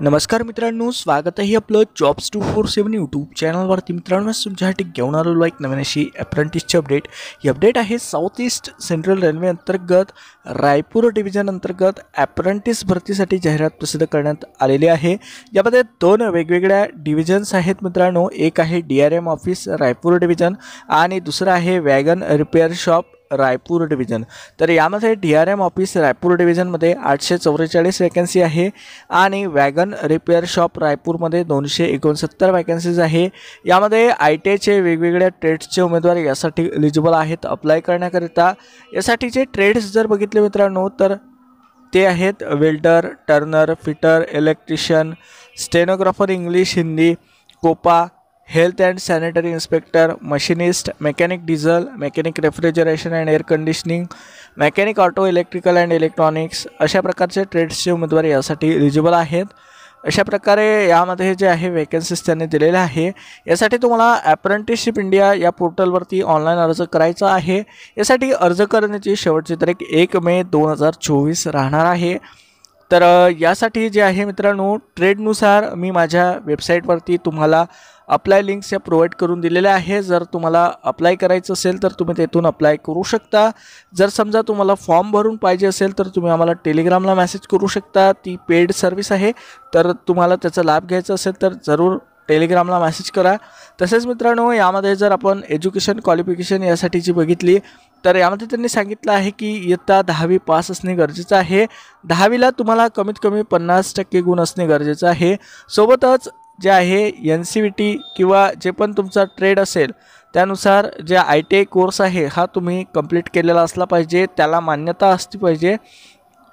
नमस्कार मित्रांनो, स्वागत आहे आपलं जॉब्स 247 यूट्यूब चॅनलवरती. मित्रांनो, तुमच्यासाठी घेऊन आलेलो एक नवीन अशी अप्रेंटिसची अपडेट. ही अपडेट आहे साऊथ ईस्ट सेंट्रल रेल्वे अंतर्गत रायपूर डिव्हिजन अंतर्गत अप्रेंटिस भरतीसाठी जाहिरात प्रसिद्ध करण्यात आलेली आहे. यामध्ये दोन वेगवेगळ्या डिव्हिजन्स आहेत मित्रांनो. एक आहे DRM ऑफिस रायपूर डिव्हिजन आणि दुसरं आहे wagon repair shop Raipur division. तर यामध्ये DRM ऑफिस रायपूर डिव्हिजनमध्ये 844 वॅकन्सी आहे आणि वॅगन रिपेअर शॉप रायपूरमध्ये 269 वॅकन्सीज आहे. यामध्ये ITIचे वेगवेगळ्या ट्रेड्सचे उमेदवार यासाठी एलिजिबल आहेत अप्लाय करण्याकरिता. यासाठीचे ट्रेड्स जर बघितले मित्रांनो तर ते आहेत welder, turner, fitter, electrician, stenographer English Hindi, COPA, health and sanitary inspector, machinist, mechanic diesel, mechanic refrigeration and air conditioning, mechanic auto, electrical and electronics अशा प्रकारचे ट्रेड्सचे उमेदवार यासाठी एलिजिबल आहेत. अशा प्रकारे यामध्ये जे आहे वेकन्सीज त्यांनी दिलेल्या आहे. यासाठी तुम्हाला अप्रेंटिसशिप इंडिया या पोर्टलवरती ऑनलाईन अर्ज करायचा आहे. यासाठी अर्ज करण्याची शेवटची तारीख 1 मे 2024 राहणार आहे. तर यासाठी जे आहे मित्रांनो ट्रेडनुसार मी माझ्या वेबसाईटवरती तुम्हाला अप्लाय लिंक्स या प्रोव्हाइड करून दिलेल्या आहे. जर तुम्हाला अप्लाय करायचं असेल तर तुम्ही तेथून अप्लाय करू शकता. जर समजा तुम्हाला फॉर्म भरून पाहिजे असेल तर तुम्ही आम्हाला टेलिग्रामला मेसेज करू शकता. ती पेड सर्व्हिस आहे. तर तुम्हाला त्याचा लाभ घ्यायचा असेल तर जरूर टेलिग्रामला मेसेज करा. तसेच मित्रांनो यामध्ये जर आपण एज्युकेशन क्वालिफिकेशन यासाठीची बघितली तर यामध्ये त्यांनी सांगितलं आहे की इयत्ता 10वी पास असणे गरजेचं आहे. 10वीला तुम्हाला कमीत कमी 50% गुण असणे गरजेचं आहे. सोबतच जे आहे NCVT किंवा जे पण तुमचा ट्रेड असेल त्यानुसार जे ITI कोर्स आहे हा तुम्ही कंप्लीट केलेला असला पाहिजे, त्याला मान्यता असली पाहिजे.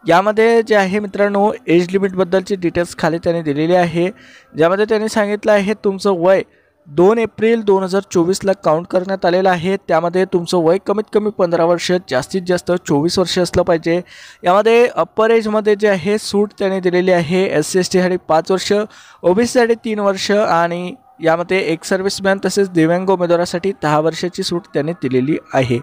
यामध्ये जे आहे मित्रांनो एज लिमिटबद्दलची डिटेल्स खाली त्यांनी दिलेली आहे. ज्यामध्ये त्यांनी सांगितलं आहे तुमचं वय 2 एप्रिल 2024ला काउंट करण्यात आलेलं आहे. त्यामध्ये तुमचं वय कमीत कमी 15 वर्ष, जास्तीत जास्त 24 वर्ष असलं पाहिजे. यामध्ये अप्पर एजमध्ये जे आहे सूट त्यांनी दिलेली आहे. SC ST साठी 5 वर्ष, OBC साठी 3 वर्ष आणि यामध्ये एक सर्व्हिसमॅन तसेच दिव्यांग उमेदवारासाठी 10 वर्षाची सूट त्यांनी दिलेली आहे.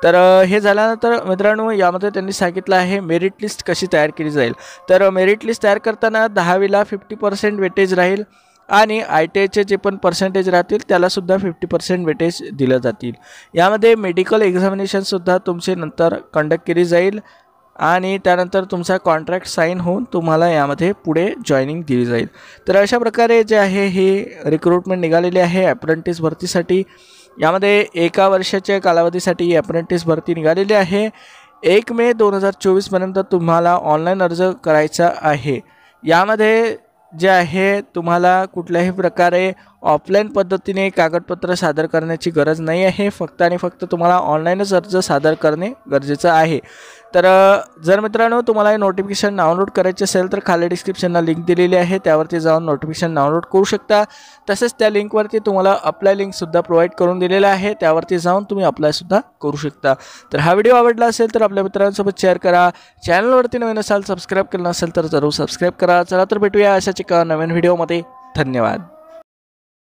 तर हे झाल्यानंतर मित्रांनो यामध्ये त्यांनी सांगितलं आहे मेरिट लिस्ट कशी तयार केली जाईल. तर मेरिट लिस्ट तयार करताना 10वीला 50% वेटेज राहील आणि ITIचे जे पण पर्सेंटेज राहतील त्यालासुद्धा 50% वेटेज दिलं जातील. यामध्ये मेडिकल एक्झामिनेशनसुद्धा तुमचे नंतर कंडक्ट केली जाईल आणि त्यानंतर तुमचा कॉन्ट्रॅक्ट साईन होऊन तुम्हाला यामध्ये पुढे जॉईनिंग दिली जाईल. तर अशा प्रकारे जे आहे हे रिक्रुटमेंट निघालेली आहे अप्रेंटिस भरतीसाठी. यामध्ये 1 वर्षाच्या कालावधीसाठी अप्रेंटिस भरती निघालेली आहे. 1 मे 2024पर्यंत तुम्हाला ऑनलाईन अर्ज करायचा आहे. यामध्ये जे आहे तुम्हाला कुठल्याही प्रकारे ऑफलाईन पद्धतीने कागदपत्र सादर करण्याची गरज नाही आहे. फक्त आणि फक्त तुम्हाला ऑनलाईनच अर्ज सादर करणे गरजेचं आहे. तर जर मित्रांनो तुम्हाला हे नोटिफिकेशन डाउनलोड करायचे असेल तर खाली डिस्क्रिप्शनला लिंक दिलेली आहे, त्यावरती जाऊन नोटिफिकेशन डाउनलोड करू शकता. तसेच त्या लिंकवरती तुम्हाला अप्लाय लिंकसुद्धा प्रोव्हाइड करून दिलेलं आहे, त्यावरती जाऊन तुम्ही अप्लायसुद्धा करू शकता. तर हा व्हिडिओ आवडला असेल तर आपल्या मित्रांसोबत शेअर करा. चॅनलवरती नवीन असाल, सबस्क्राईब केलं नसेल तर जरूर सबस्क्राईब करा. चला तर भेटूया अशाच एका नवीन व्हिडिओमध्ये. धन्यवाद.